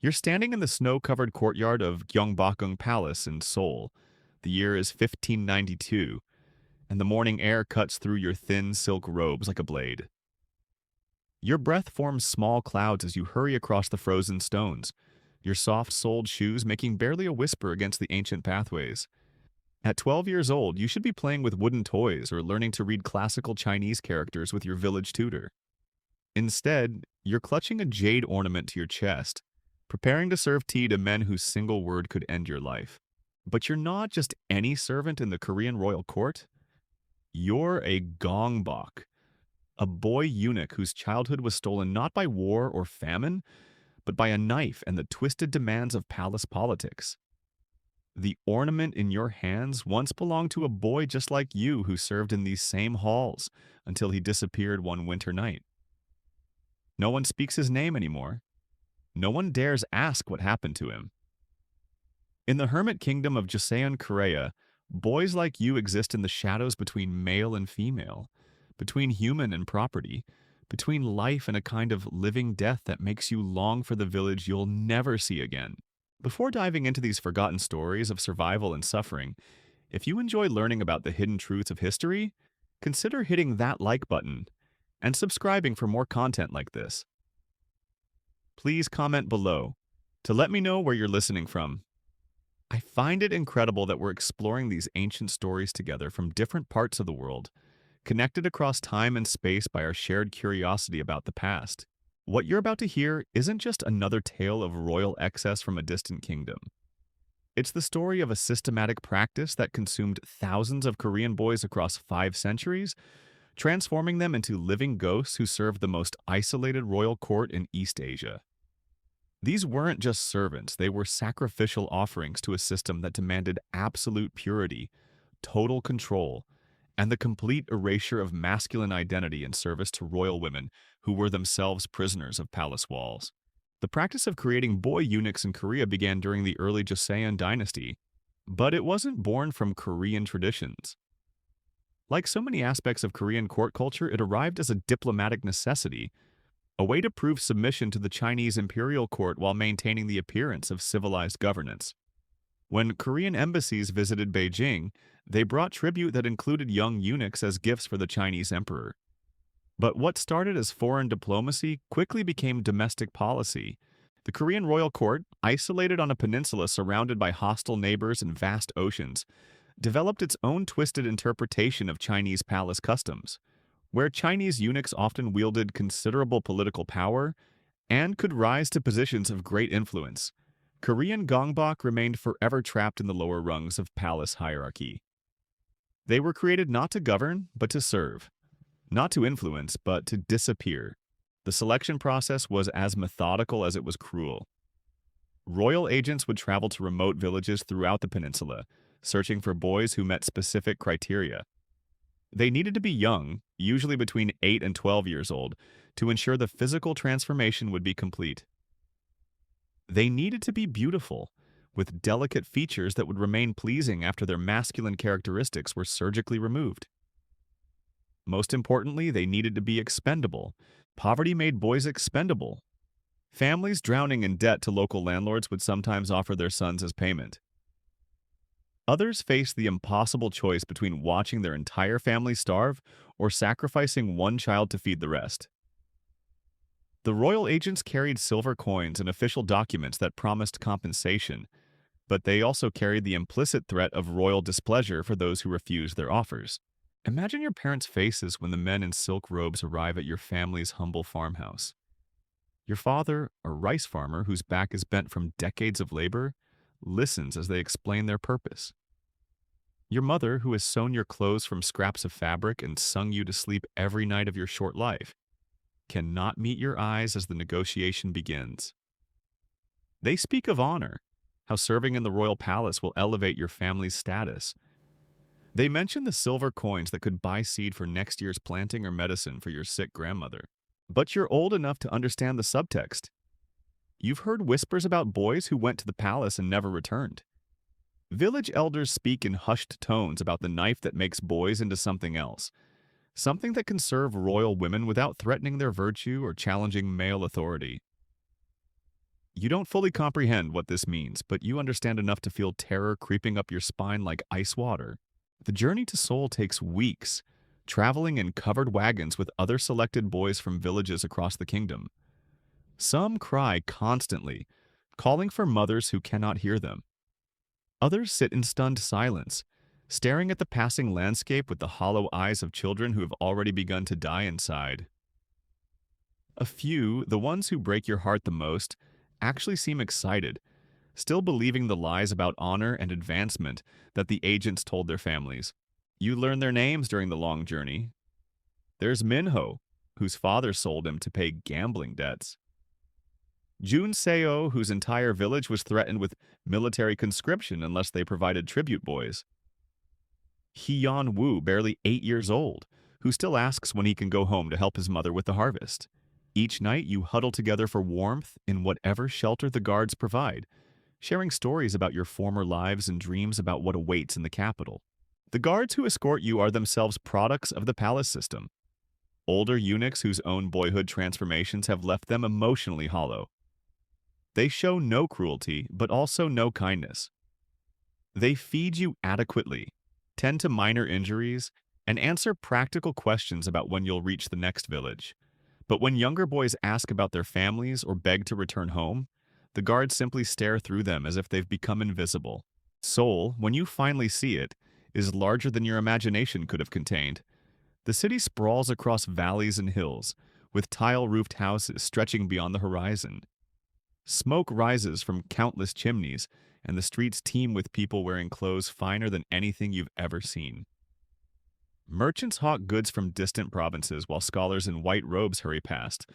You're standing in the snow-covered courtyard of Gyeongbokgung Palace in Seoul. The year is 1592, and the morning air cuts through your thin silk robes like a blade. Your breath forms small clouds as you hurry across the frozen stones, your soft-soled shoes making barely a whisper against the ancient pathways. At 12 years old, you should be playing with wooden toys or learning to read classical Chinese characters with your village tutor. Instead, you're clutching a jade ornament to your chest, preparing to serve tea to men whose single word could end your life. But you're not just any servant in the Korean royal court. You're a gongbok, a boy eunuch whose childhood was stolen not by war or famine, but by a knife and the twisted demands of palace politics. The ornament in your hands once belonged to a boy just like you who served in these same halls until he disappeared one winter night. No one speaks his name anymore. No one dares ask what happened to him. In the hermit kingdom of Joseon Korea, boys like you exist in the shadows between male and female, between human and property, between life and a kind of living death that makes you long for the village you'll never see again. Before diving into these forgotten stories of survival and suffering, if you enjoy learning about the hidden truths of history, consider hitting that like button and subscribing for more content like this. Please comment below to let me know where you're listening from. I find it incredible that we're exploring these ancient stories together from different parts of the world, connected across time and space by our shared curiosity about the past. What you're about to hear isn't just another tale of royal excess from a distant kingdom. It's the story of a systematic practice that consumed thousands of Korean boys across 5 centuries, transforming them into living ghosts who served the most isolated royal court in East Asia. These weren't just servants, they were sacrificial offerings to a system that demanded absolute purity, total control, and the complete erasure of masculine identity in service to royal women who were themselves prisoners of palace walls. The practice of creating boy eunuchs in Korea began during the early Joseon dynasty, but it wasn't born from Korean traditions. Like so many aspects of Korean court culture, it arrived as a diplomatic necessity, a way to prove submission to the Chinese imperial court while maintaining the appearance of civilized governance. When Korean embassies visited Beijing, they brought tribute that included young eunuchs as gifts for the Chinese emperor. But what started as foreign diplomacy quickly became domestic policy. The Korean royal court, isolated on a peninsula surrounded by hostile neighbors and vast oceans, developed its own twisted interpretation of Chinese palace customs, where Chinese eunuchs often wielded considerable political power and could rise to positions of great influence. Korean gongbok remained forever trapped in the lower rungs of palace hierarchy. They were created not to govern, but to serve. Not to influence, but to disappear. The selection process was as methodical as it was cruel. Royal agents would travel to remote villages throughout the peninsula, searching for boys who met specific criteria. They needed to be young, usually between 8 and 12 years old, to ensure the physical transformation would be complete. They needed to be beautiful, with delicate features that would remain pleasing after their masculine characteristics were surgically removed. Most importantly, they needed to be expendable. Poverty made boys expendable. Families drowning in debt to local landlords would sometimes offer their sons as payment. Others faced the impossible choice between watching their entire family starve or sacrificing one child to feed the rest. The royal agents carried silver coins and official documents that promised compensation, but they also carried the implicit threat of royal displeasure for those who refused their offers. Imagine your parents' faces when the men in silk robes arrive at your family's humble farmhouse. Your father, a rice farmer whose back is bent from decades of labor, listens as they explain their purpose. Your mother, who has sewn your clothes from scraps of fabric and sung you to sleep every night of your short life, cannot meet your eyes as the negotiation begins. They speak of honor, how serving in the royal palace will elevate your family's status. They mention the silver coins that could buy seed for next year's planting or medicine for your sick grandmother. But you're old enough to understand the subtext. You've heard whispers about boys who went to the palace and never returned. Village elders speak in hushed tones about the knife that makes boys into something else, something that can serve royal women without threatening their virtue or challenging male authority. You don't fully comprehend what this means, but you understand enough to feel terror creeping up your spine like ice water. The journey to Seoul takes weeks, traveling in covered wagons with other selected boys from villages across the kingdom. Some cry constantly, calling for mothers who cannot hear them. Others sit in stunned silence, staring at the passing landscape with the hollow eyes of children who have already begun to die inside. A few, the ones who break your heart the most, actually seem excited, still believing the lies about honor and advancement that the agents told their families. You learn their names during the long journey. There's Minho, whose father sold him to pay gambling debts. Jun Seo, whose entire village was threatened with military conscription unless they provided tribute boys. Hyun Woo, barely 8 years old, who still asks when he can go home to help his mother with the harvest. Each night you huddle together for warmth in whatever shelter the guards provide, sharing stories about your former lives and dreams about what awaits in the capital. The guards who escort you are themselves products of the palace system. Older eunuchs whose own boyhood transformations have left them emotionally hollow. They show no cruelty, but also no kindness. They feed you adequately, tend to minor injuries, and answer practical questions about when you'll reach the next village. But when younger boys ask about their families or beg to return home, the guards simply stare through them as if they've become invisible. Seoul, when you finally see it, is larger than your imagination could have contained. The city sprawls across valleys and hills, with tile-roofed houses stretching beyond the horizon. Smoke rises from countless chimneys, and the streets teem with people wearing clothes finer than anything you've ever seen. Merchants hawk goods from distant provinces while scholars in white robes hurry past,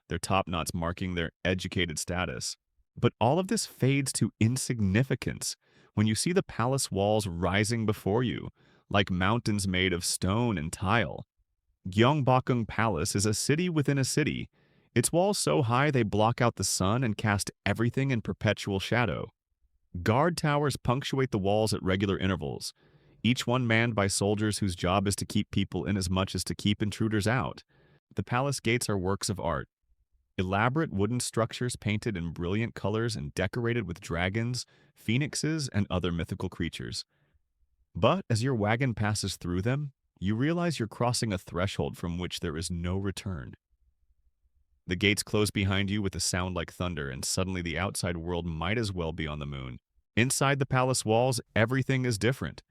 their top knots marking their educated status. But all of this fades to insignificance when you see the palace walls rising before you, like mountains made of stone and tile. Gyeongbokgung Palace is a city within a city, its walls so high they block out the sun and cast everything in perpetual shadow. Guard towers punctuate the walls at regular intervals, each one manned by soldiers whose job is to keep people in as much as to keep intruders out. The palace gates are works of art. Elaborate wooden structures painted in brilliant colors and decorated with dragons, phoenixes, and other mythical creatures. But as your wagon passes through them, you realize you're crossing a threshold from which there is no return. The gates close behind you with a sound like thunder, and suddenly the outside world might as well be on the moon. Inside the palace walls, everything is different.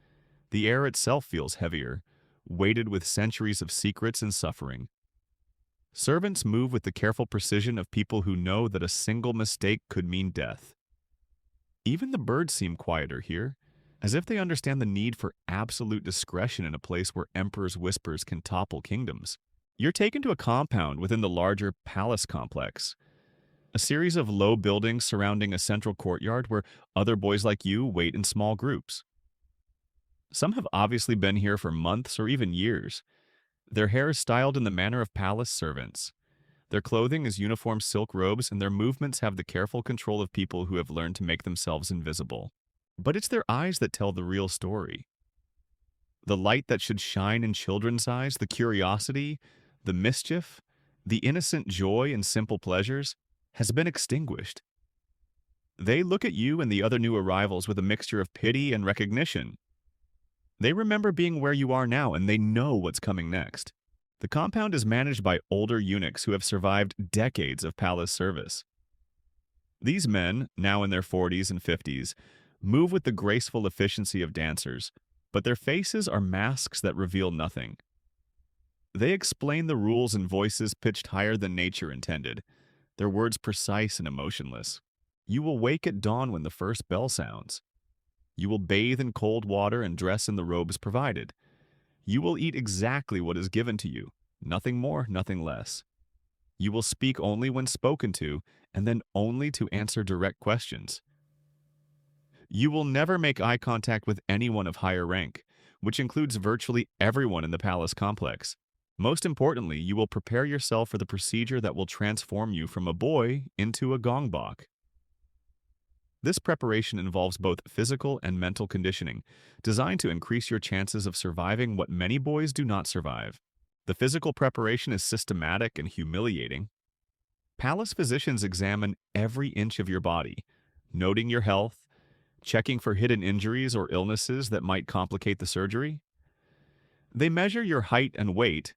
The air itself feels heavier, weighted with centuries of secrets and suffering. Servants move with the careful precision of people who know that a single mistake could mean death. Even the birds seem quieter here, as if they understand the need for absolute discretion in a place where emperors' whispers can topple kingdoms. You're taken to a compound within the larger palace complex, a series of low buildings surrounding a central courtyard where other boys like you wait in small groups. Some have obviously been here for months or even years. Their hair is styled in the manner of palace servants. Their clothing is uniform silk robes, and their movements have the careful control of people who have learned to make themselves invisible. But it's their eyes that tell the real story. The light that should shine in children's eyes, the curiosity, the mischief, the innocent joy and simple pleasures, has been extinguished. They look at you and the other new arrivals with a mixture of pity and recognition. They remember being where you are now, and they know what's coming next. The compound is managed by older eunuchs who have survived decades of palace service. These men, now in their 40s and 50s, move with the graceful efficiency of dancers, but their faces are masks that reveal nothing. They explain the rules in voices pitched higher than nature intended, their words precise and emotionless. You will wake at dawn when the first bell sounds. You will bathe in cold water and dress in the robes provided. You will eat exactly what is given to you, nothing more, nothing less. You will speak only when spoken to, and then only to answer direct questions. You will never make eye contact with anyone of higher rank, which includes virtually everyone in the palace complex. Most importantly, you will prepare yourself for the procedure that will transform you from a boy into a gongbok. This preparation involves both physical and mental conditioning, designed to increase your chances of surviving what many boys do not survive. The physical preparation is systematic and humiliating. Palace physicians examine every inch of your body, noting your health, checking for hidden injuries or illnesses that might complicate the surgery. They measure your height and weight,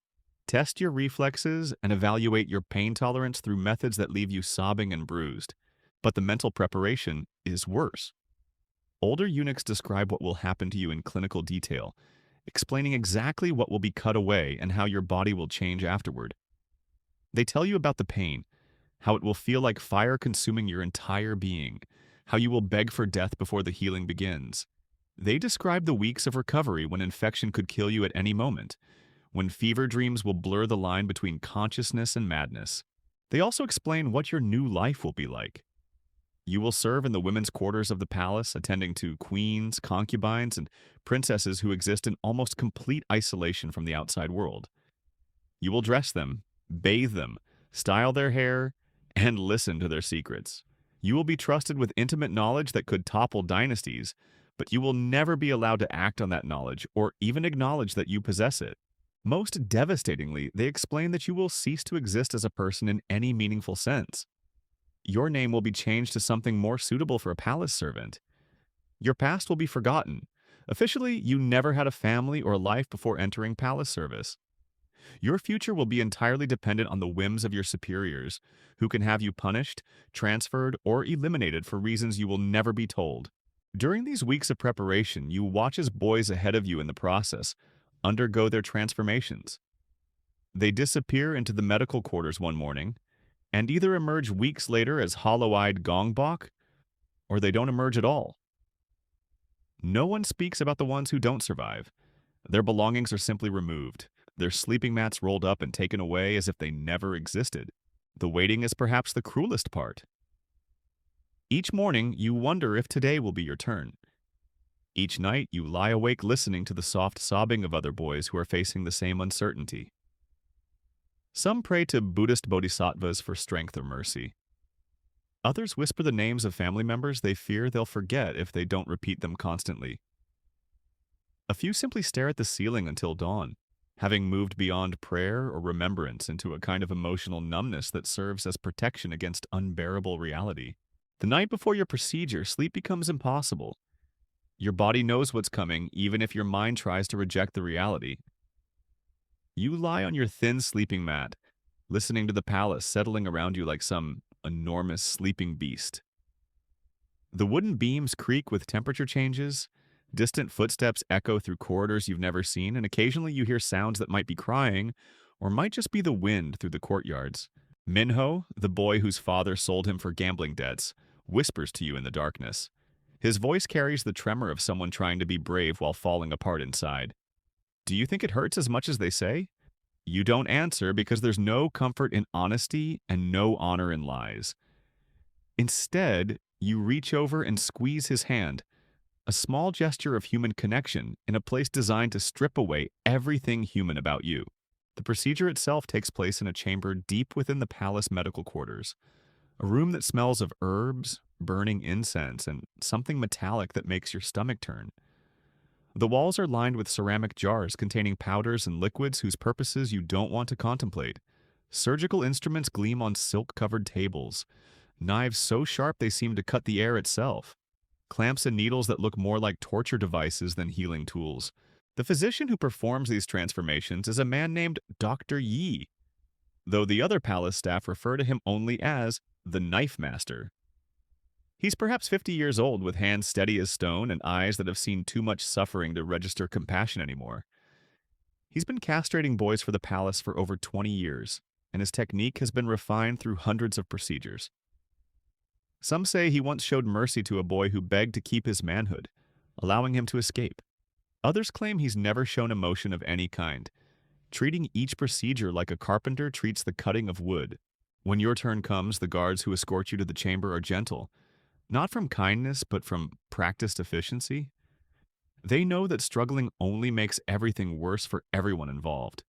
test your reflexes, and evaluate your pain tolerance through methods that leave you sobbing and bruised. But the mental preparation is worse. Older eunuchs describe what will happen to you in clinical detail, explaining exactly what will be cut away and how your body will change afterward. They tell you about the pain, how it will feel like fire consuming your entire being, how you will beg for death before the healing begins. They describe the weeks of recovery when infection could kill you at any moment, when fever dreams will blur the line between consciousness and madness. They also explain what your new life will be like. You will serve in the women's quarters of the palace, attending to queens, concubines, and princesses who exist in almost complete isolation from the outside world. You will dress them, bathe them, style their hair, and listen to their secrets. You will be trusted with intimate knowledge that could topple dynasties, but you will never be allowed to act on that knowledge or even acknowledge that you possess it. Most devastatingly, they explain that you will cease to exist as a person in any meaningful sense. Your name will be changed to something more suitable for a palace servant. Your past will be forgotten. Officially, you never had a family or life before entering palace service. Your future will be entirely dependent on the whims of your superiors, who can have you punished, transferred, or eliminated for reasons you will never be told. During these weeks of preparation, you watch as boys ahead of you in the process undergo their transformations. They disappear into the medical quarters one morning, and either emerge weeks later as hollow-eyed gongbok, or they don't emerge at all. No one speaks about the ones who don't survive. Their belongings are simply removed, their sleeping mats rolled up and taken away as if they never existed. The waiting is perhaps the cruelest part. Each morning, you wonder if today will be your turn. Each night, you lie awake listening to the soft sobbing of other boys who are facing the same uncertainty. Some pray to Buddhist bodhisattvas for strength or mercy. Others whisper the names of family members they fear they'll forget if they don't repeat them constantly. A few simply stare at the ceiling until dawn, having moved beyond prayer or remembrance into a kind of emotional numbness that serves as protection against unbearable reality. The night before your procedure, sleep becomes impossible. Your body knows what's coming, even if your mind tries to reject the reality. You lie on your thin sleeping mat, listening to the palace settling around you like some enormous sleeping beast. The wooden beams creak with temperature changes, distant footsteps echo through corridors you've never seen, and occasionally you hear sounds that might be crying, or might just be the wind through the courtyards. Minho, the boy whose father sold him for gambling debts, whispers to you in the darkness. His voice carries the tremor of someone trying to be brave while falling apart inside. Do you think it hurts as much as they say? You don't answer because there's no comfort in honesty and no honor in lies. Instead, you reach over and squeeze his hand, a small gesture of human connection in a place designed to strip away everything human about you. The procedure itself takes place in a chamber deep within the palace medical quarters, a room that smells of herbs, burning incense, and something metallic that makes your stomach turn. The walls are lined with ceramic jars containing powders and liquids whose purposes you don't want to contemplate. Surgical instruments gleam on silk-covered tables, knives so sharp they seem to cut the air itself, clamps and needles that look more like torture devices than healing tools. The physician who performs these transformations is a man named Dr. Yi, though the other palace staff refer to him only as the Knife Master. He's perhaps 50 years old with hands steady as stone and eyes that have seen too much suffering to register compassion anymore. He's been castrating boys for the palace for over 20 years, and his technique has been refined through hundreds of procedures. Some say he once showed mercy to a boy who begged to keep his manhood, allowing him to escape. Others claim he's never shown emotion of any kind, treating each procedure like a carpenter treats the cutting of wood. When your turn comes, the guards who escort you to the chamber are gentle, not from kindness, but from practiced efficiency. They know that struggling only makes everything worse for everyone involved.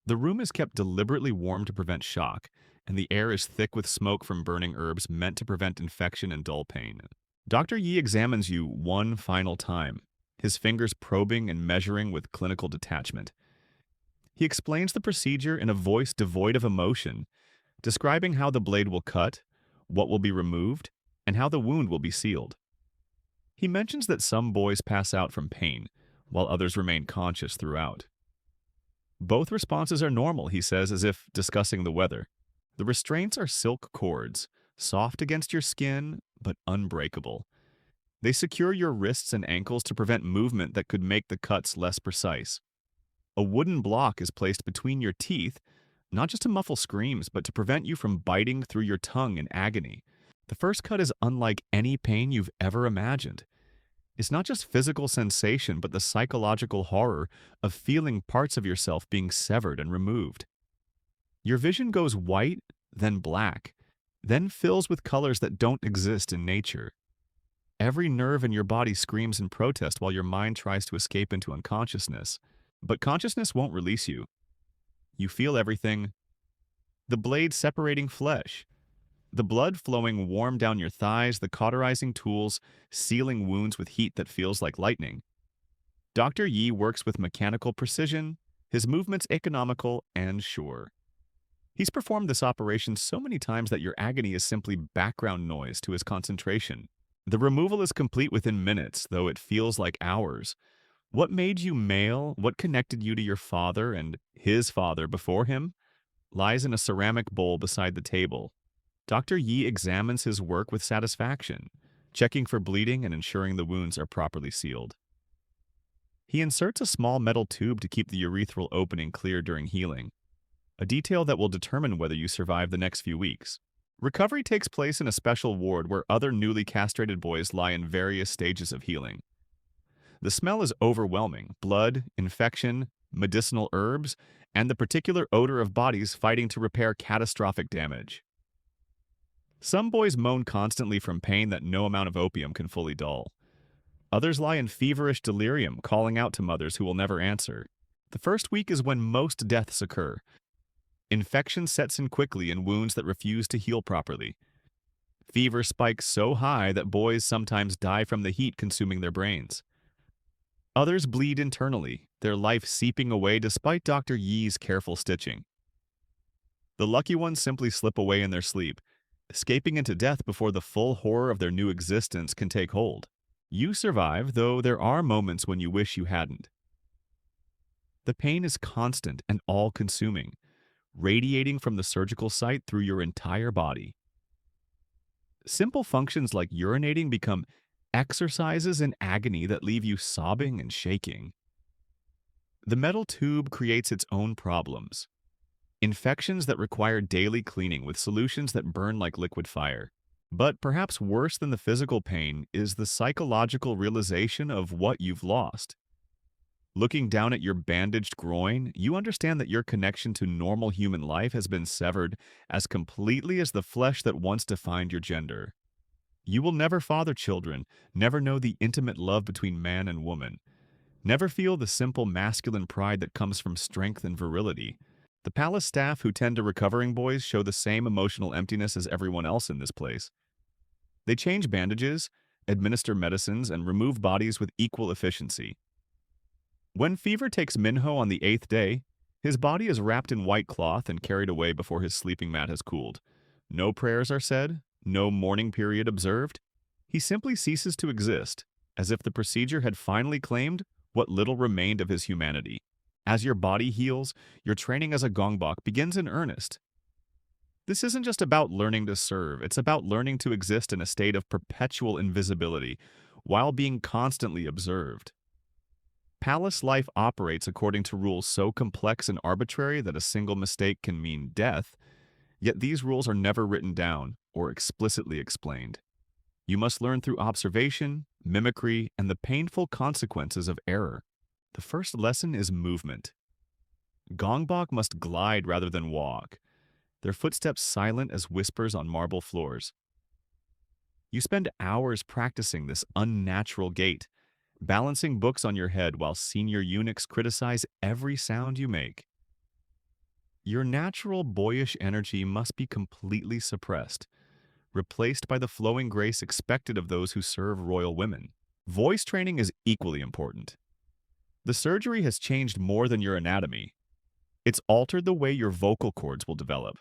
The room is kept deliberately warm to prevent shock, and the air is thick with smoke from burning herbs meant to prevent infection and dull pain. Dr. Yi examines you one final time, his fingers probing and measuring with clinical detachment. He explains the procedure in a voice devoid of emotion, describing how the blade will cut, what will be removed, and how the wound will be sealed. He mentions that some boys pass out from pain, while others remain conscious throughout. Both responses are normal, he says, as if discussing the weather. The restraints are silk cords, soft against your skin, but unbreakable. They secure your wrists and ankles to prevent movement that could make the cuts less precise. A wooden block is placed between your teeth, not just to muffle screams, but to prevent you from biting through your tongue in agony. The first cut is unlike any pain you've ever imagined. It's not just physical sensation, but the psychological horror of feeling parts of yourself being severed and removed. Your vision goes white, then black, then fills with colors that don't exist in nature. Every nerve in your body screams in protest while your mind tries to escape into unconsciousness. But consciousness won't release you. You feel everything. The blade separating flesh, the blood flowing warm down your thighs, the cauterizing tools sealing wounds with heat that feels like lightning. Dr. Yi works with mechanical precision, his movements economical and sure. He's performed this operation so many times that your agony is simply background noise to his concentration. The removal is complete within minutes, though it feels like hours. What made you male, what connected you to your father and his father before him, lies in a ceramic bowl beside the table. Dr. Yi examines his work with satisfaction, checking for bleeding and ensuring the wounds are properly sealed. He inserts a small metal tube to keep the urethral opening clear during healing, a detail that will determine whether you survive the next few weeks. Recovery takes place in a special ward where other newly castrated boys lie in various stages of healing. The smell is overwhelming: blood, infection, medicinal herbs, and the particular odor of bodies fighting to repair catastrophic damage. Some boys moan constantly from pain that no amount of opium can fully dull. Others lie in feverish delirium, calling out to mothers who will never answer. The first week is when most deaths occur. Infection sets in quickly in wounds that refuse to heal properly. Fever spikes so high that boys sometimes die from the heat consuming their brains. Others bleed internally, their life seeping away despite Dr. Yi's careful stitching. The lucky ones simply slip away in their sleep, escaping into death before the full horror of their new existence can take hold. You survive, though there are moments when you wish you hadn't. The pain is constant and all-consuming, radiating from the surgical site through your entire body. Simple functions like urinating become exercises in agony that leave you sobbing and shaking. The metal tube creates its own problems. Infections that require daily cleaning with solutions that burn like liquid fire. But perhaps worse than the physical pain is the psychological realization of what you've lost. Looking down at your bandaged groin, you understand that your connection to normal human life has been severed as completely as the flesh that once defined your gender. You will never father children, never know the intimate love between man and woman, never feel the simple masculine pride that comes from strength and virility. The palace staff who tend to recovering boys show the same emotional emptiness as everyone else in this place. They change bandages, administer medicines, and remove bodies with equal efficiency. When fever takes Minho on the 8th day, his body is wrapped in white cloth and carried away before his sleeping mat has cooled. No prayers are said, no mourning period observed. He simply ceases to exist, as if the procedure had finally claimed what little remained of his humanity. As your body heals, your training as a gongbok begins in earnest. This isn't just about learning to serve, it's about learning to exist in a state of perpetual invisibility while being constantly observed. Palace life operates according to rules so complex and arbitrary that a single mistake can mean death, yet these rules are never written down or explicitly explained. You must learn through observation, mimicry, and the painful consequences of error. The first lesson is movement. Gongbok must glide rather than walk, their footsteps silent as whispers on marble floors. You spend hours practicing this unnatural gait, balancing books on your head while senior eunuchs criticize every sound you make. Your natural boyish energy must be completely suppressed, replaced by the flowing grace expected of those who serve royal women. Voice training is equally important. The surgery has changed more than your anatomy. It's altered the way your vocal cords will develop.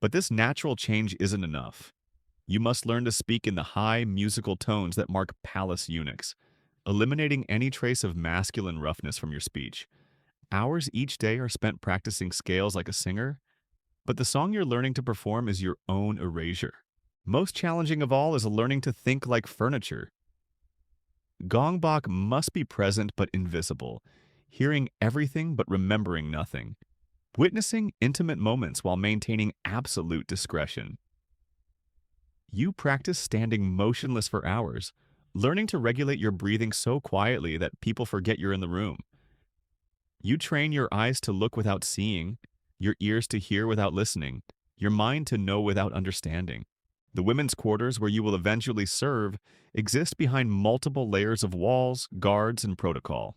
But this natural change isn't enough. You must learn to speak in the high musical tones that mark palace eunuchs, eliminating any trace of masculine roughness from your speech. Hours each day are spent practicing scales like a singer, but the song you're learning to perform is your own erasure. Most challenging of all is learning to think like furniture. Gongbok must be present but invisible, hearing everything but remembering nothing, witnessing intimate moments while maintaining absolute discretion. You practice standing motionless for hours, learning to regulate your breathing so quietly that people forget you're in the room. You train your eyes to look without seeing, your ears to hear without listening, your mind to know without understanding. The women's quarters, where you will eventually serve, exist behind multiple layers of walls, guards, and protocol.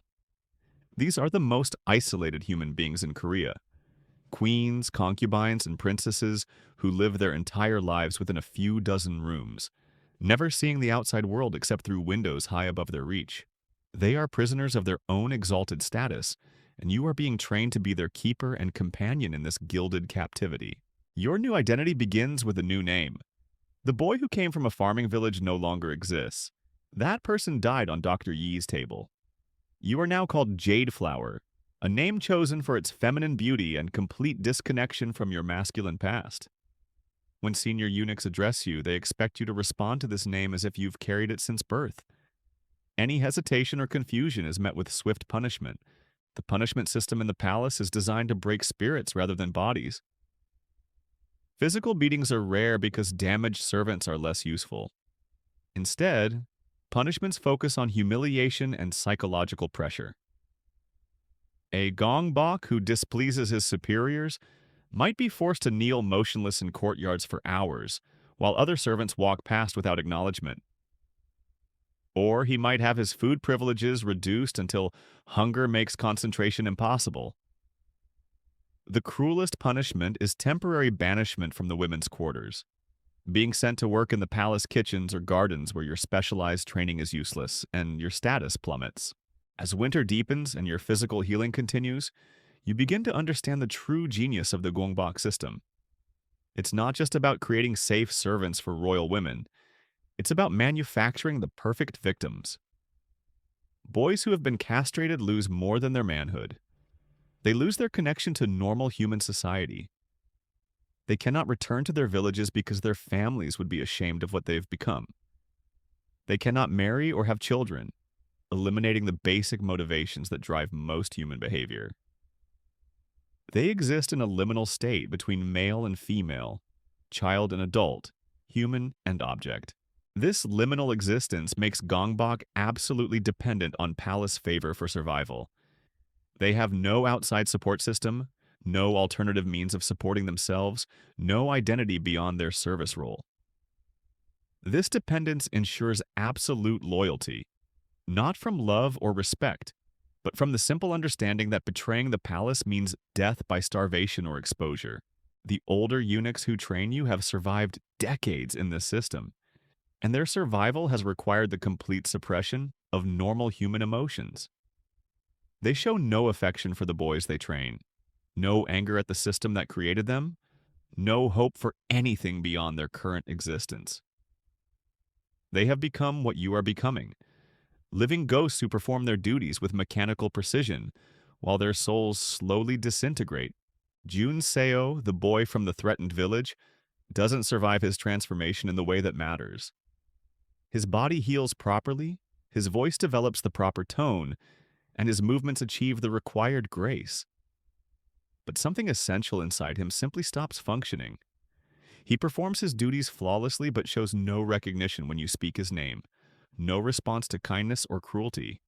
These are the most isolated human beings in Korea. Queens, concubines, and princesses who live their entire lives within a few dozen rooms, never seeing the outside world except through windows high above their reach. They are prisoners of their own exalted status, and you are being trained to be their keeper and companion in this gilded captivity. Your new identity begins with a new name. The boy who came from a farming village no longer exists. That person died on Dr. Yi's table. You are now called Jade Flower, a name chosen for its feminine beauty and complete disconnection from your masculine past. When senior eunuchs address you, they expect you to respond to this name as if you've carried it since birth. Any hesitation or confusion is met with swift punishment. The punishment system in the palace is designed to break spirits rather than bodies. Physical beatings are rare because damaged servants are less useful. Instead, punishments focus on humiliation and psychological pressure. A gongbok who displeases his superiors might be forced to kneel motionless in courtyards for hours, while other servants walk past without acknowledgement. Or he might have his food privileges reduced until hunger makes concentration impossible. The cruelest punishment is temporary banishment from the women's quarters, being sent to work in the palace kitchens or gardens where your specialized training is useless and your status plummets. As winter deepens and your physical healing continues, you begin to understand the true genius of the gongbok system. It's not just about creating safe servants for royal women. It's about manufacturing the perfect victims. Boys who have been castrated lose more than their manhood. They lose their connection to normal human society. They cannot return to their villages because their families would be ashamed of what they've become. They cannot marry or have children, eliminating the basic motivations that drive most human behavior. They exist in a liminal state between male and female, child and adult, human and object. This liminal existence makes gongbok absolutely dependent on palace favor for survival. They have no outside support system, no alternative means of supporting themselves, no identity beyond their service role. This dependence ensures absolute loyalty, not from love or respect, but from the simple understanding that betraying the palace means death by starvation or exposure. The older eunuchs who train you have survived decades in this system, and their survival has required the complete suppression of normal human emotions. They show no affection for the boys they train, no anger at the system that created them, no hope for anything beyond their current existence. They have become what you are becoming, living ghosts who perform their duties with mechanical precision, while their souls slowly disintegrate. Joseon, the boy from the threatened village, doesn't survive his transformation in the way that matters. His body heals properly, his voice develops the proper tone, and his movements achieve the required grace. But something essential inside him simply stops functioning. He performs his duties flawlessly but shows no recognition when you speak his name, no response to kindness or cruelty.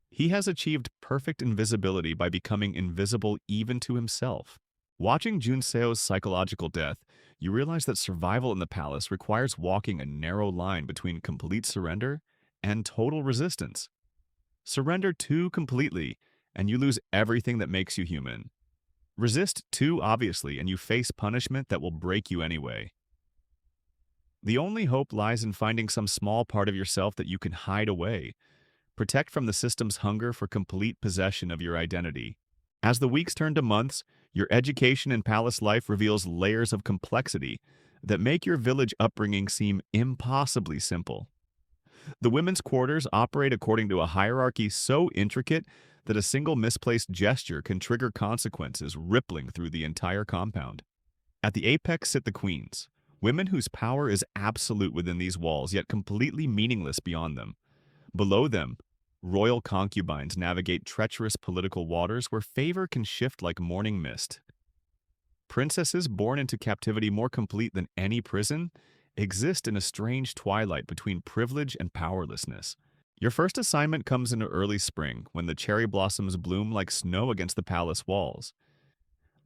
He has achieved perfect invisibility by becoming invisible even to himself. Watching Joseon's psychological death, you realize that survival in the palace requires walking a narrow line between complete surrender and total resistance. Surrender too completely, and you lose everything that makes you human. Resist too obviously, and you face punishment that will break you anyway. The only hope lies in finding some small part of yourself that you can hide away, protect from the system's hunger for complete possession of your identity. As the weeks turn to months, Your education in palace life reveals layers of complexity that make your village upbringing seem impossibly simple. The women's quarters operate according to a hierarchy so intricate that a single misplaced gesture can trigger consequences rippling through the entire compound. At the apex sit the queens, women whose power is absolute within these walls, yet completely meaningless beyond them. Below them, royal concubines navigate treacherous political waters where favor can shift like morning mist. Princesses born into captivity more complete than any prison exist in a strange twilight between privilege and powerlessness. Your first assignment comes in early spring, when the cherry blossoms bloom like snow against the palace walls.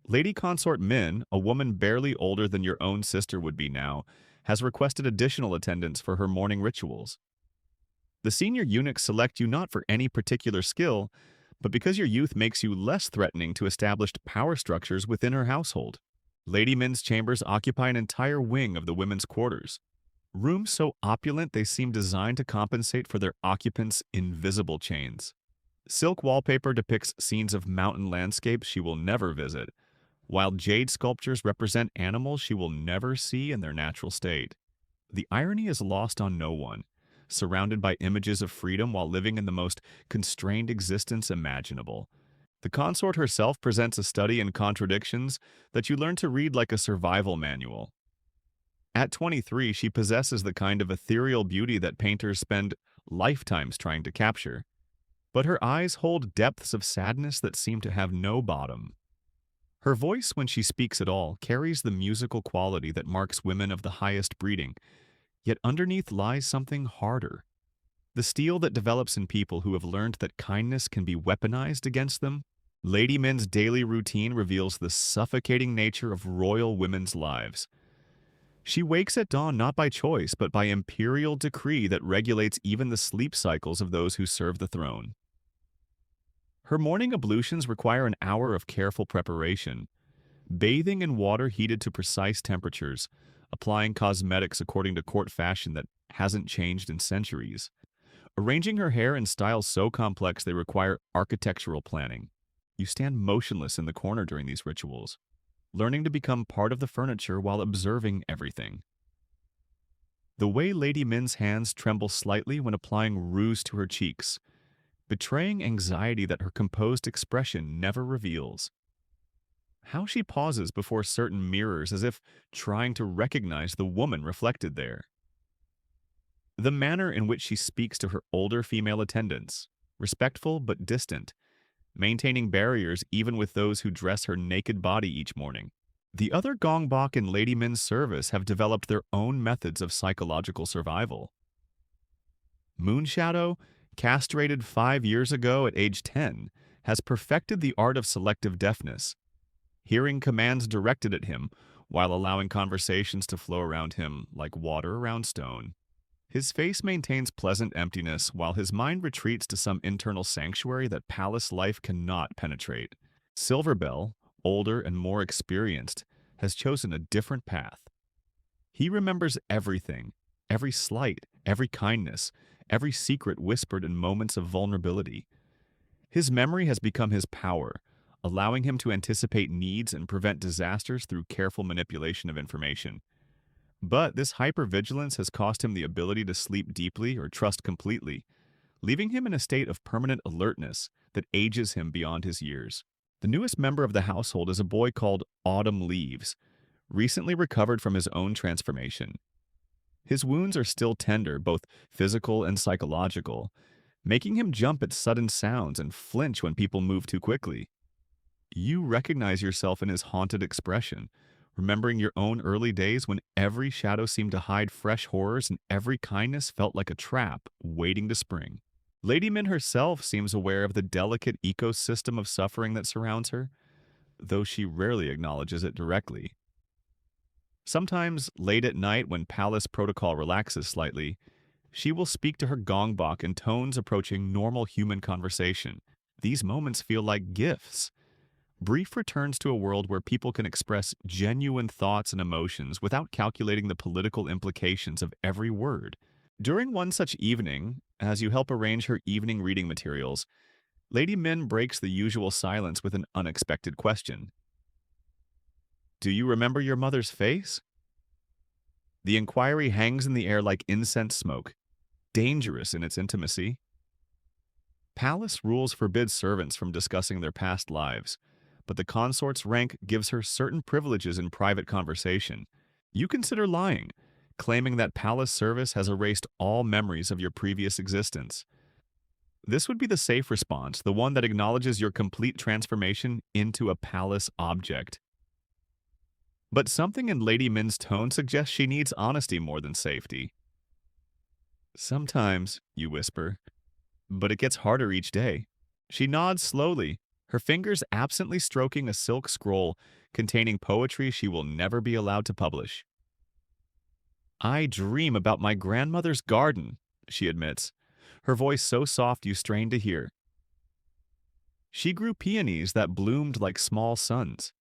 Lady Consort Min, a woman barely older than your own sister would be now, has requested additional attendance for her morning rituals. The senior eunuchs select you not for any particular skill, but because your youth makes you less threatening to established power structures within her household. Lady Min's chambers occupy an entire wing of the women's quarters. Rooms so opulent they seem designed to compensate for their occupants' invisible chains. Silk wallpaper depicts scenes of mountain landscapes she will never visit, while jade sculptures represent animals she will never see in their natural state. The irony is lost on no one. Surrounded by images of freedom while living in the most constrained existence imaginable, the consort herself presents a study in contradictions that you learn to read like a survival manual. At 23, she possesses the kind of ethereal beauty that painters spend lifetimes trying to capture, but her eyes hold depths of sadness that seem to have no bottom. Her voice, when she speaks at all, carries the musical quality that marks women of the highest breeding, yet underneath lies something harder. The steel that develops in people who have learned that kindness can be weaponized against them. Lady Min's daily routine reveals the suffocating nature of royal women's lives. She wakes at dawn not by choice, but by imperial decree that regulates even the sleep cycles of those who serve the throne. Her morning ablutions require an hour of careful preparation, bathing in water heated to precise temperatures, applying cosmetics according to court fashion that hasn't changed in centuries, arranging her hair in styles so complex they require architectural planning. You stand motionless in the corner during these rituals, learning to become part of the furniture while observing everything. The way Lady Min's hands tremble slightly when applying rouge to her cheeks, betraying anxiety that her composed expression never reveals. How she pauses before certain mirrors as if trying to recognize the woman reflected there. The manner in which she speaks to her older female attendants, respectful but distant, maintaining barriers even with those who dress her naked body each morning. The other gongbok in Lady Min's service have developed their own methods of psychological survival. Moonshadow, castrated 5 years ago at age 10, has perfected the art of selective deafness, hearing commands directed at him while allowing conversations to flow around him like water around stone. His face maintains pleasant emptiness while his mind retreats to some internal sanctuary that palace life cannot penetrate. Silverbell, older and more experienced, has chosen a different path. He remembers everything, every slight, every kindness, every secret whispered in moments of vulnerability. His memory has become his power, allowing him to anticipate needs and prevent disasters through careful manipulation of information. But this hypervigilance has cost him the ability to sleep deeply or trust completely, leaving him in a state of permanent alertness that ages him beyond his years. The newest member of the household is a boy called Autumn Leaves, recently recovered from his own transformation. His wounds are still tender, both physical and psychological, making him jump at sudden sounds and flinch when people move too quickly. You recognize yourself in his haunted expression, remembering your own early days when every shadow seemed to hide fresh horrors and every kindness felt like a trap waiting to spring. Lady Min herself seems aware of the delicate ecosystem of suffering that surrounds her, though she rarely acknowledges it directly. Sometimes, late at night when palace protocol relaxes slightly, she will speak to her gongbok in tones approaching normal human conversation. These moments feel like gifts, brief returns to a world where people can express genuine thoughts and emotions without calculating the political implications of every word. During one such evening, as you help arrange her evening reading materials, Lady Min breaks the usual silence with an unexpected question. Do you remember your mother's face? The inquiry hangs in the air like incense smoke, dangerous in its intimacy. Palace rules forbid servants from discussing their past lives, but the consort's rank gives her certain privileges in private conversation. You consider lying, claiming that palace service has erased all memories of your previous existence. This would be the safe response, the one that acknowledges your complete transformation into a palace object. But something in Lady Min's tone suggests she needs honesty more than safety. Sometimes, you whisper, but it gets harder each day. She nods slowly, her fingers absently stroking a silk scroll containing poetry she will never be allowed to publish. I dream about my grandmother's garden, she admits, her voice so soft you strain to hear. She grew peonies that bloomed like small suns.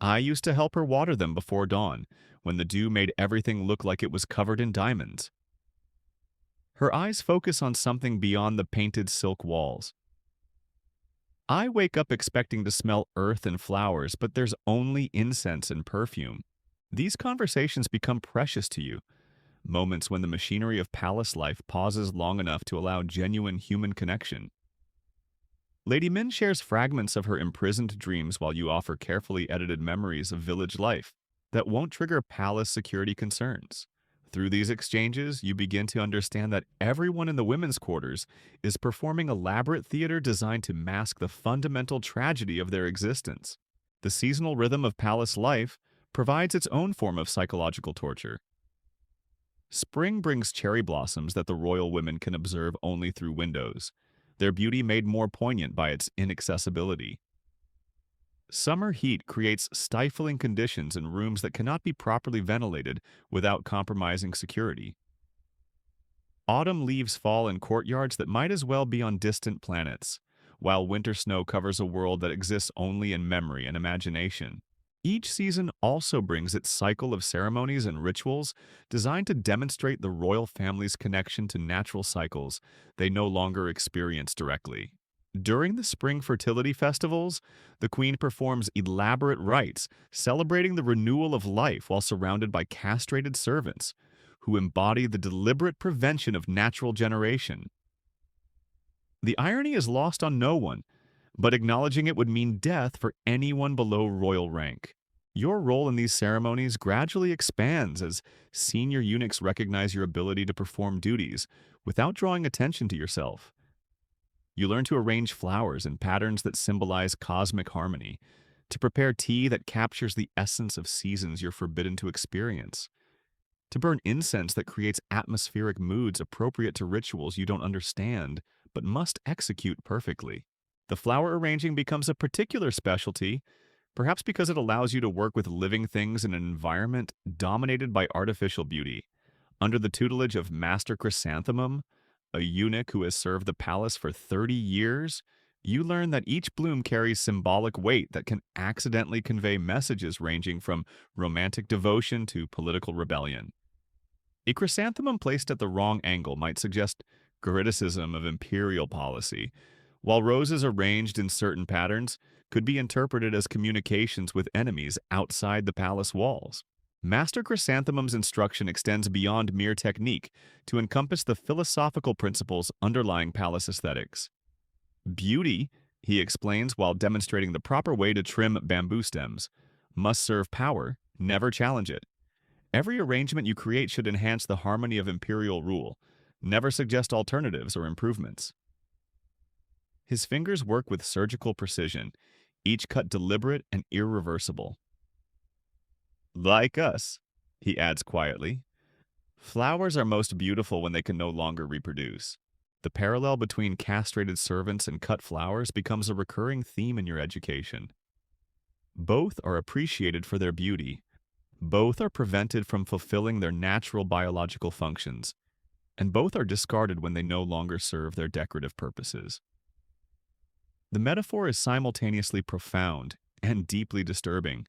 I used to help her water them before dawn, when the dew made everything look like it was covered in diamonds. Her eyes focus on something beyond the painted silk walls. I wake up expecting to smell earth and flowers, but there's only incense and perfume. These conversations become precious to you, moments when the machinery of palace life pauses long enough to allow genuine human connection. Lady Min shares fragments of her imprisoned dreams while you offer carefully edited memories of village life that won't trigger palace security concerns. Through these exchanges, you begin to understand that everyone in the women's quarters is performing elaborate theater designed to mask the fundamental tragedy of their existence. The seasonal rhythm of palace life provides its own form of psychological torture. Spring brings cherry blossoms that the royal women can observe only through windows, their beauty made more poignant by its inaccessibility. Summer heat creates stifling conditions in rooms that cannot be properly ventilated without compromising security. Autumn leaves fall in courtyards that might as well be on distant planets, while winter snow covers a world that exists only in memory and imagination. Each season also brings its cycle of ceremonies and rituals designed to demonstrate the royal family's connection to natural cycles they no longer experience directly. During the spring fertility festivals, the queen performs elaborate rites celebrating the renewal of life while surrounded by castrated servants who embody the deliberate prevention of natural generation. The irony is lost on no one, but acknowledging it would mean death for anyone below royal rank. Your role in these ceremonies gradually expands as senior eunuchs recognize your ability to perform duties without drawing attention to yourself. You learn to arrange flowers in patterns that symbolize cosmic harmony, to prepare tea that captures the essence of seasons you're forbidden to experience, to burn incense that creates atmospheric moods appropriate to rituals you don't understand but must execute perfectly. The flower arranging becomes a particular specialty, perhaps because it allows you to work with living things in an environment dominated by artificial beauty. Under the tutelage of Master Chrysanthemum, a eunuch who has served the palace for 30 years, you learn that each bloom carries symbolic weight that can accidentally convey messages ranging from romantic devotion to political rebellion. A chrysanthemum placed at the wrong angle might suggest criticism of imperial policy, while roses arranged in certain patterns could be interpreted as communications with enemies outside the palace walls. Master Chrysanthemum's instruction extends beyond mere technique to encompass the philosophical principles underlying palace aesthetics. Beauty, he explains while demonstrating the proper way to trim bamboo stems, must serve power, never challenge it. Every arrangement you create should enhance the harmony of imperial rule, never suggest alternatives or improvements. His fingers work with surgical precision, each cut deliberate and irreversible. Like us, he adds quietly, flowers are most beautiful when they can no longer reproduce. The parallel between castrated servants and cut flowers becomes a recurring theme in your education. Both are appreciated for their beauty. Both are prevented from fulfilling their natural biological functions, and both are discarded when they no longer serve their decorative purposes. The metaphor is simultaneously profound and deeply disturbing,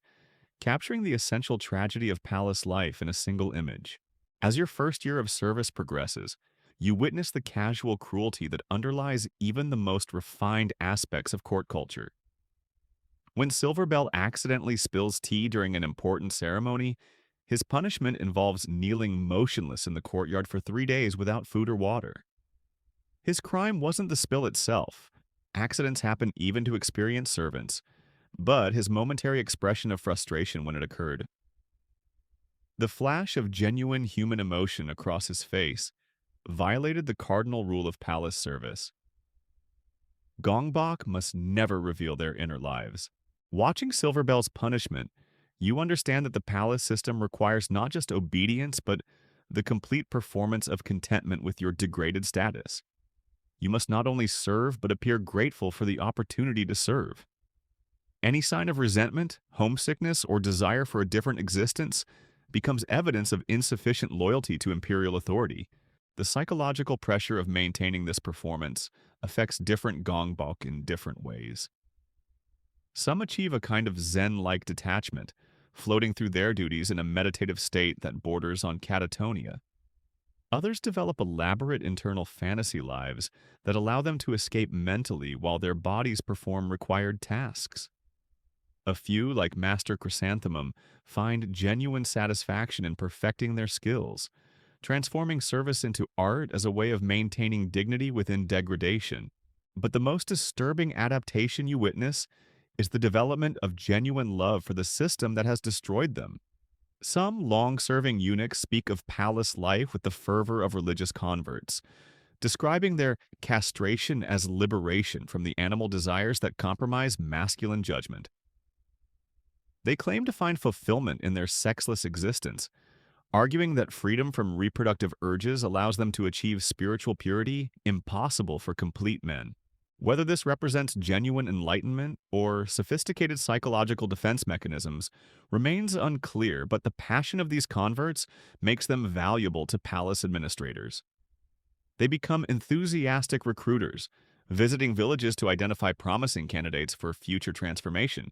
capturing the essential tragedy of palace life in a single image. As your first year of service progresses, you witness the casual cruelty that underlies even the most refined aspects of court culture. When Silverbell accidentally spills tea during an important ceremony, his punishment involves kneeling motionless in the courtyard for 3 days without food or water. His crime wasn't the spill itself. Accidents happen even to experienced servants, but his momentary expression of frustration when it occurred. The flash of genuine human emotion across his face violated the cardinal rule of palace service. Gongbok must never reveal their inner lives. Watching Silverbell's punishment, you understand that the palace system requires not just obedience, but the complete performance of contentment with your degraded status. You must not only serve, but appear grateful for the opportunity to serve. Any sign of resentment, homesickness, or desire for a different existence becomes evidence of insufficient loyalty to imperial authority. The psychological pressure of maintaining this performance affects different gongbok in different ways. Some achieve a kind of Zen-like detachment, floating through their duties in a meditative state that borders on catatonia. Others develop elaborate internal fantasy lives that allow them to escape mentally while their bodies perform required tasks. A few, like Master Chrysanthemum, find genuine satisfaction in perfecting their skills, transforming service into art as a way of maintaining dignity within degradation. But the most disturbing adaptation you witness is the development of genuine love for the system that has destroyed them. Some long-serving eunuchs speak of palace life with the fervor of religious converts, describing their castration as liberation from the animal desires that compromise masculine judgment. They claim to find fulfillment in their sexless existence, arguing that freedom from reproductive urges allows them to achieve spiritual purity impossible for complete men. Whether this represents genuine enlightenment or sophisticated psychological defense mechanisms remains unclear, but the passion of these converts makes them valuable to palace administrators. They become enthusiastic recruiters, visiting villages to identify promising candidates for future transformation.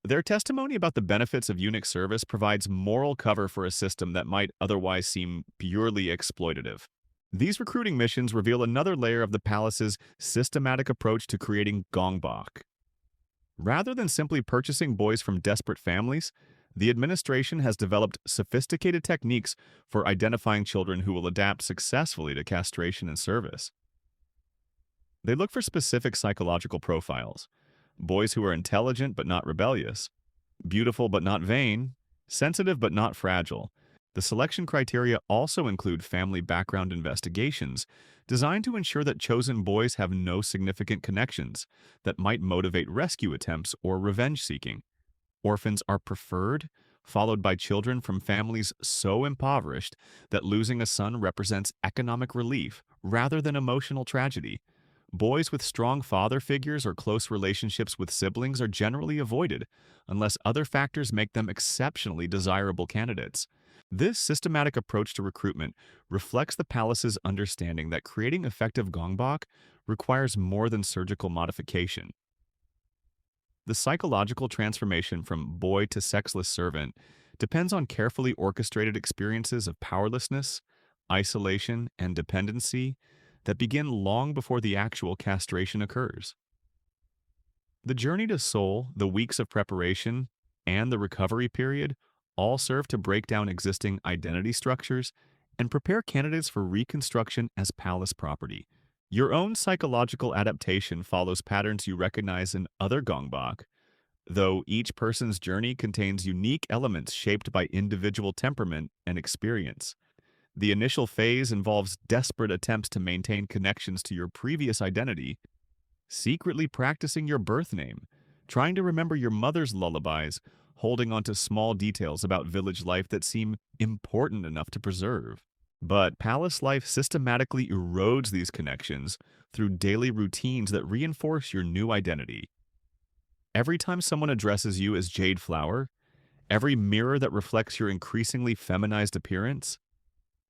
Their testimony about the benefits of eunuch service provides moral cover for a system that might otherwise seem purely exploitative. These recruiting missions reveal another layer of the palace's systematic approach to creating gongbok. Rather than simply purchasing boys from desperate families, the administration has developed sophisticated techniques for identifying children who will adapt successfully to castration and service. They look for specific psychological profiles: boys who are intelligent but not rebellious, beautiful but not vain, sensitive but not fragile. The selection criteria also include family background investigations designed to ensure that chosen boys have no significant connections that might motivate rescue attempts or revenge seeking. Orphans are preferred, followed by children from families so impoverished that losing a son represents economic relief rather than emotional tragedy. Boys with strong father figures or close relationships with siblings are generally avoided, unless other factors make them exceptionally desirable candidates. This systematic approach to recruitment reflects the palace's understanding that creating effective gongbok requires more than surgical modification. The psychological transformation from boy to sexless servant depends on carefully orchestrated experiences of powerlessness, isolation, and dependency that begin long before the actual castration occurs. The journey to Seoul, the weeks of preparation, and the recovery period all serve to break down existing identity structures and prepare candidates for reconstruction as palace property. Your own psychological adaptation follows patterns you recognize in other gongbok, though each person's journey contains unique elements shaped by individual temperament and experience. The initial phase involves desperate attempts to maintain connections to your previous identity, secretly practicing your birth name, trying to remember your mother's lullabies, holding on to small details about village life that seem important enough to preserve. But palace life systematically erodes these connections through daily routines that reinforce your new identity. Every time someone addresses you as Jade Flower, every mirror that reflects your increasingly feminized appearance,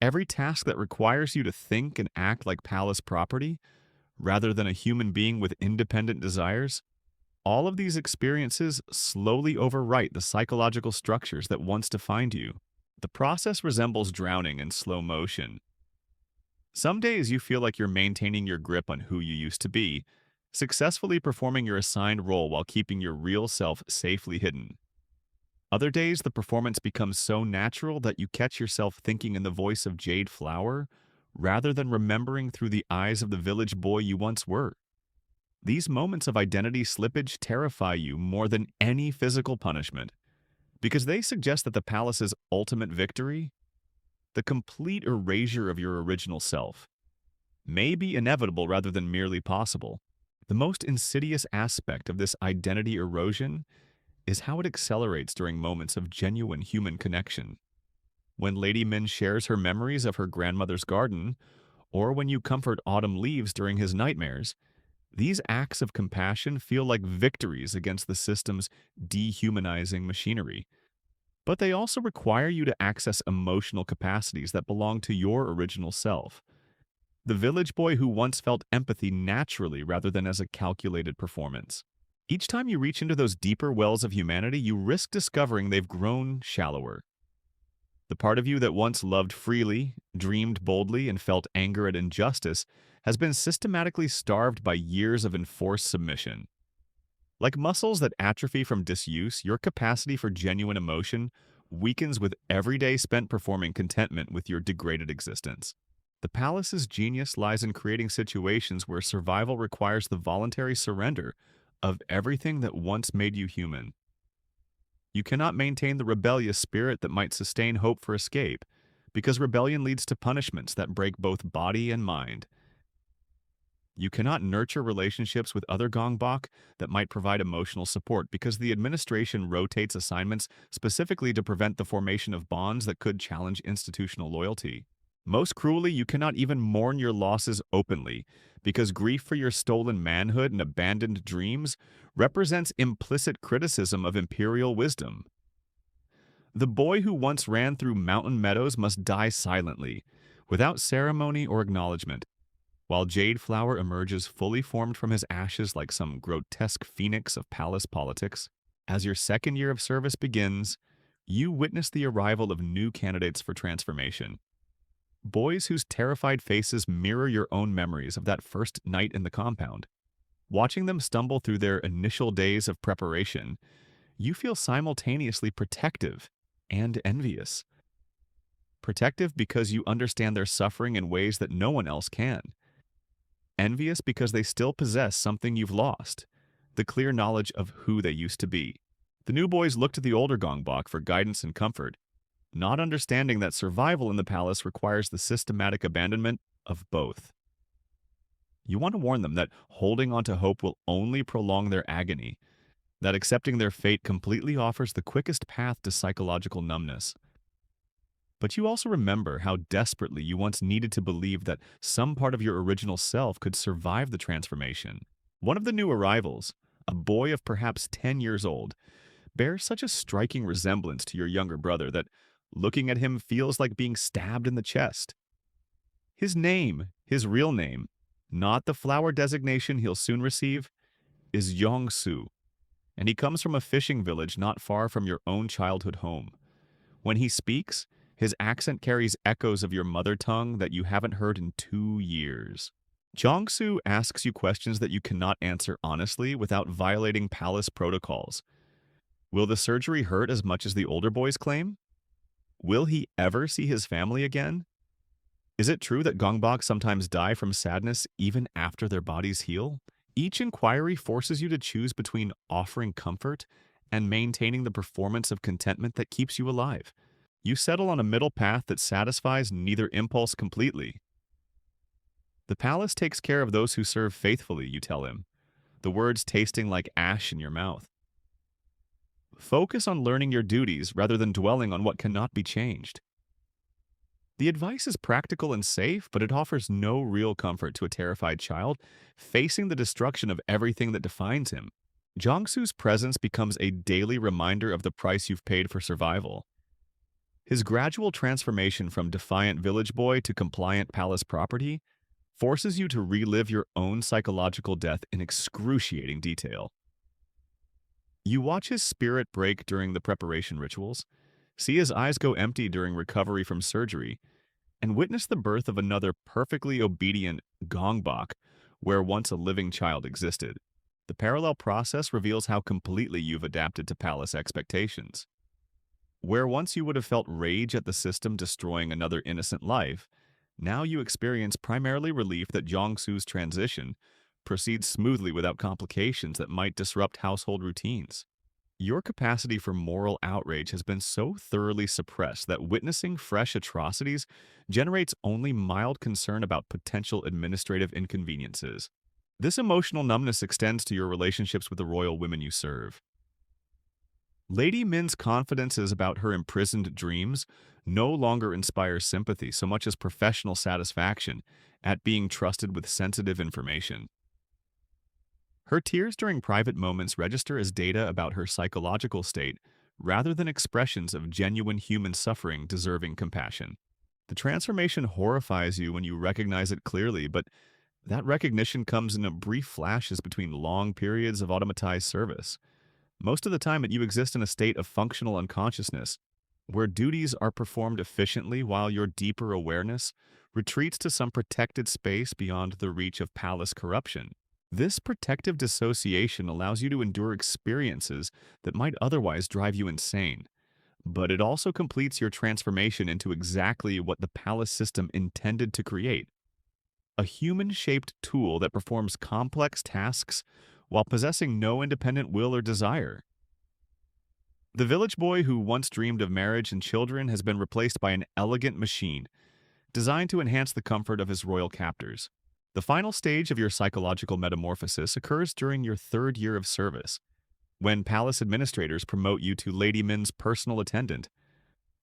every task that requires you to think and act like palace property, rather than a human being with independent desires, all of these experiences slowly overwrite the psychological structures that once defined you. The process resembles drowning in slow motion. Some days you feel like you're maintaining your grip on who you used to be, successfully performing your assigned role while keeping your real self safely hidden. Other days, the performance becomes so natural that you catch yourself thinking in the voice of Jade Flower rather than remembering through the eyes of the village boy you once were. These moments of identity slippage terrify you more than any physical punishment because they suggest that the palace's ultimate victory, the complete erasure of your original self, may be inevitable rather than merely possible. The most insidious aspect of this identity erosion is how it accelerates during moments of genuine human connection. When Lady Min shares her memories of her grandmother's garden, or when you comfort Autumn Leaves during his nightmares, these acts of compassion feel like victories against the system's dehumanizing machinery. But they also require you to access emotional capacities that belong to your original self. The village boy who once felt empathy naturally rather than as a calculated performance. Each time you reach into those deeper wells of humanity, you risk discovering they've grown shallower. The part of you that once loved freely, dreamed boldly, and felt anger at injustice has been systematically starved by years of enforced submission. Like muscles that atrophy from disuse, your capacity for genuine emotion weakens with every day spent performing contentment with your degraded existence. The palace's genius lies in creating situations where survival requires the voluntary surrender of everything that once made you human. You cannot maintain the rebellious spirit that might sustain hope for escape, because rebellion leads to punishments that break both body and mind. You cannot nurture relationships with other gongbok that might provide emotional support, because the administration rotates assignments specifically to prevent the formation of bonds that could challenge institutional loyalty. Most cruelly, you cannot even mourn your losses openly, because grief for your stolen manhood and abandoned dreams represents implicit criticism of imperial wisdom. The boy who once ran through mountain meadows must die silently, without ceremony or acknowledgement, while Jade Flower emerges fully formed from his ashes like some grotesque phoenix of palace politics. As your second year of service begins, you witness the arrival of new candidates for transformation. Boys whose terrified faces mirror your own memories of that first night in the compound. Watching them stumble through their initial days of preparation, you feel simultaneously protective and envious. Protective because you understand their suffering in ways that no one else can. Envious because they still possess something you've lost, the clear knowledge of who they used to be. The new boys look to the older gongbok for guidance and comfort, not understanding that survival in the palace requires the systematic abandonment of both. You want to warn them that holding on to hope will only prolong their agony, that accepting their fate completely offers the quickest path to psychological numbness. But you also remember how desperately you once needed to believe that some part of your original self could survive the transformation. One of the new arrivals, a boy of perhaps 10 years old, bears such a striking resemblance to your younger brother that looking at him feels like being stabbed in the chest. His name, his real name, not the flower designation he'll soon receive, is Yongsu, and he comes from a fishing village not far from your own childhood home. When he speaks, his accent carries echoes of your mother tongue that you haven't heard in 2 years. Jongsu asks you questions that you cannot answer honestly without violating palace protocols. Will the surgery hurt as much as the older boys claim? Will he ever see his family again? Is it true that gongbok sometimes die from sadness even after their bodies heal? Each inquiry forces you to choose between offering comfort and maintaining the performance of contentment that keeps you alive. You settle on a middle path that satisfies neither impulse completely. The palace takes care of those who serve faithfully, you tell him, the words tasting like ash in your mouth. Focus on learning your duties rather than dwelling on what cannot be changed. The advice is practical and safe, but it offers no real comfort to a terrified child facing the destruction of everything that defines him. Jongsu's presence becomes a daily reminder of the price you've paid for survival. His gradual transformation from defiant village boy to compliant palace property forces you to relive your own psychological death in excruciating detail. You watch his spirit break during the preparation rituals, see his eyes go empty during recovery from surgery, and witness the birth of another perfectly obedient gongbok where once a living child existed. The parallel process reveals how completely you've adapted to palace expectations. Where once you would have felt rage at the system destroying another innocent life, now you experience primarily relief that Jongsu's transition proceeds smoothly without complications that might disrupt household routines. Your capacity for moral outrage has been so thoroughly suppressed that witnessing fresh atrocities generates only mild concern about potential administrative inconveniences. This emotional numbness extends to your relationships with the royal women you serve. Lady Min's confidences about her imprisoned dreams no longer inspire sympathy so much as professional satisfaction at being trusted with sensitive information. Her tears during private moments register as data about her psychological state rather than expressions of genuine human suffering deserving compassion. The transformation horrifies you when you recognize it clearly, but that recognition comes in brief flashes between long periods of automatized service. Most of the time, you exist in a state of functional unconsciousness, where duties are performed efficiently while your deeper awareness retreats to some protected space beyond the reach of palace corruption. This protective dissociation allows you to endure experiences that might otherwise drive you insane, but it also completes your transformation into exactly what the palace system intended to create: a human-shaped tool that performs complex tasks while possessing no independent will or desire. The village boy who once dreamed of marriage and children has been replaced by an elegant machine designed to enhance the comfort of his royal captors. The final stage of your psychological metamorphosis occurs during your third year of service, when palace administrators promote you to Lady Min's personal attendant,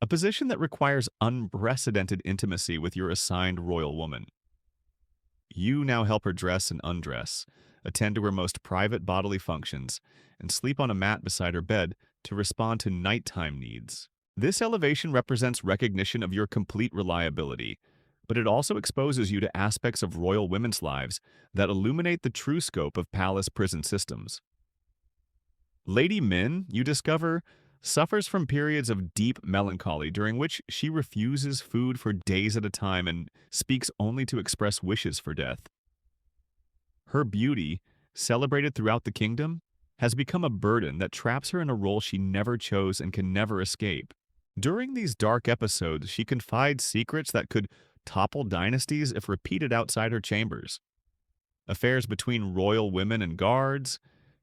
a position that requires unprecedented intimacy with your assigned royal woman. You now help her dress and undress, attend to her most private bodily functions, and sleep on a mat beside her bed to respond to nighttime needs. This elevation represents recognition of your complete reliability, but it also exposes you to aspects of royal women's lives that illuminate the true scope of palace prison systems. Lady Min, you discover, suffers from periods of deep melancholy during which she refuses food for days at a time and speaks only to express wishes for death. Her beauty, celebrated throughout the kingdom, has become a burden that traps her in a role she never chose and can never escape. During these dark episodes, she confides secrets that could topple dynasties if repeated outside her chambers. Affairs between royal women and guards,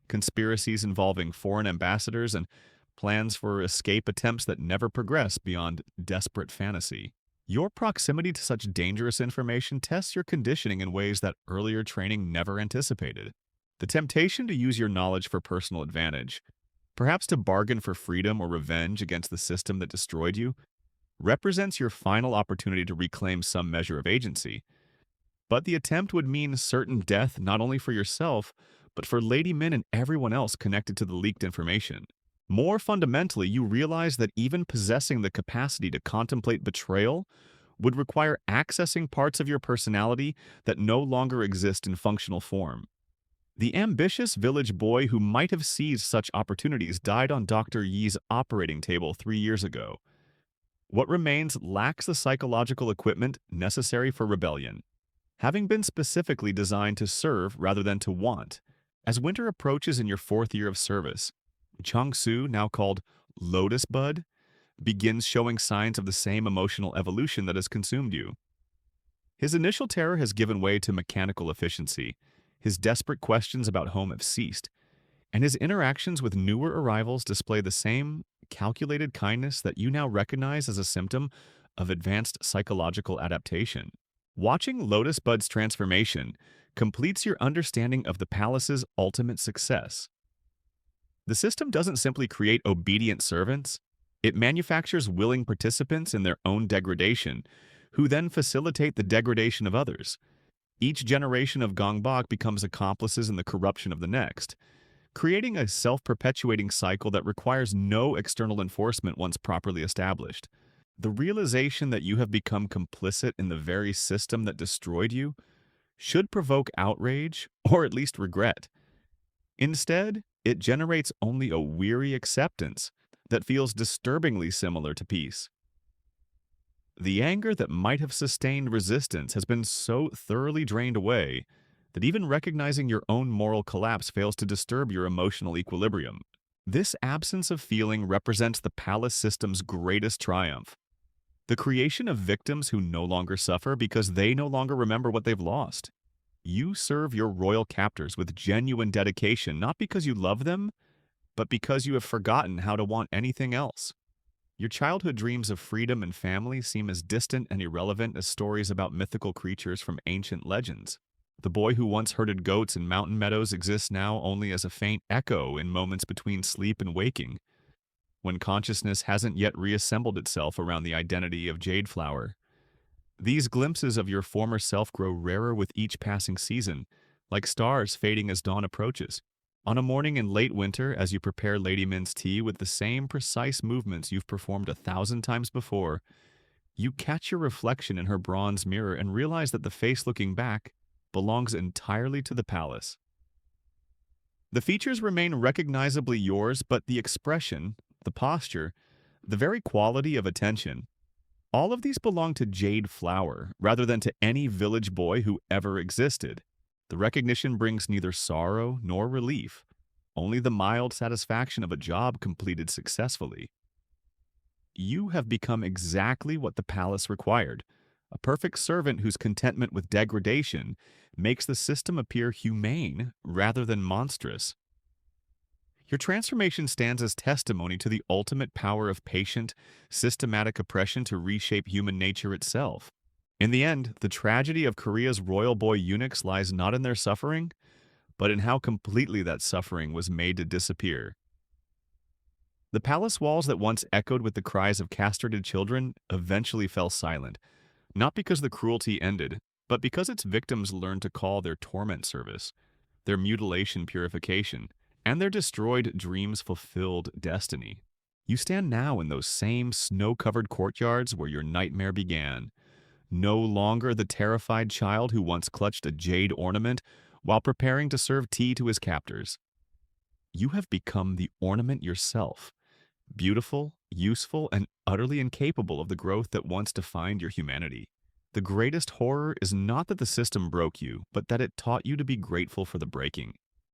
conspiracies involving foreign ambassadors, and plans for escape attempts that never progress beyond desperate fantasy. Your proximity to such dangerous information tests your conditioning in ways that earlier training never anticipated. The temptation to use your knowledge for personal advantage, perhaps to bargain for freedom or revenge against the system that destroyed you, represents your final opportunity to reclaim some measure of agency. But the attempt would mean certain death not only for yourself, but for Lady Min and everyone else connected to the leaked information. More fundamentally, you realize that even possessing the capacity to contemplate betrayal would require accessing parts of your personality that no longer exist in functional form. The ambitious village boy who might have seized such opportunities died on Dr. Yi's operating table 3 years ago. What remains lacks the psychological equipment necessary for rebellion, having been specifically designed to serve rather than to want. As winter approaches in your 4th year of service, Jongsu, now called Lotus Bud, begins showing signs of the same emotional evolution that has consumed you. His initial terror has given way to mechanical efficiency, his desperate questions about home have ceased, and his interactions with newer arrivals display the same calculated kindness that you now recognize as a symptom of advanced psychological adaptation. Watching Lotus Bud's transformation completes your understanding of the palace's ultimate success. The system doesn't simply create obedient servants, it manufactures willing participants in their own degradation, who then facilitate the degradation of others. Each generation of gongbok becomes accomplices in the corruption of the next, creating a self-perpetuating cycle that requires no external enforcement once properly established. The realization that you have become complicit in the very system that destroyed you should provoke outrage, or at least regret. Instead, it generates only a weary acceptance that feels disturbingly similar to peace. The anger that might have sustained resistance has been so thoroughly drained away that even recognizing your own moral collapse fails to disturb your emotional equilibrium. This absence of feeling represents the palace system's greatest triumph. The creation of victims who no longer suffer because they no longer remember what they've lost. You serve your royal captors with genuine dedication, not because you love them, but because you have forgotten how to want anything else. Your childhood dreams of freedom and family seem as distant and irrelevant as stories about mythical creatures from ancient legends. The boy who once herded goats in mountain meadows exists now only as a faint echo in moments between sleep and waking, when consciousness hasn't yet reassembled itself around the identity of Jade Flower. These glimpses of your former self grow rarer with each passing season, like stars fading as dawn approaches. On a morning in late winter, as you prepare Lady Min's tea with the same precise movements you've performed 1,000 times before, you catch your reflection in her bronze mirror and realize that the face looking back belongs entirely to the palace. The features remain recognizably yours, but the expression, the posture, the very quality of attention, all of these belong to Jade Flower rather than to any village boy who ever existed. The recognition brings neither sorrow nor relief, only the mild satisfaction of a job completed successfully. You have become exactly what the palace required, a perfect servant whose contentment with degradation makes the system appear humane rather than monstrous. Your transformation stands as testimony to the ultimate power of patient, systematic oppression to reshape human nature itself. In the end, the tragedy of Korea's royal boy eunuchs lies not in their suffering, but in how completely that suffering was made to disappear. The palace walls that once echoed with the cries of castrated children eventually fell silent, not because the cruelty ended, but because its victims learned to call their torment service, their mutilation purification, and their destroyed dreams fulfilled destiny. You stand now in those same snow-covered courtyards where your nightmare began, no longer the terrified child who once clutched a jade ornament while preparing to serve tea to his captors. You have become the ornament yourself, beautiful, useful, and utterly incapable of the growth that once defined your humanity. The greatest horror is not that the system broke you, but that it taught you to be grateful for the breaking.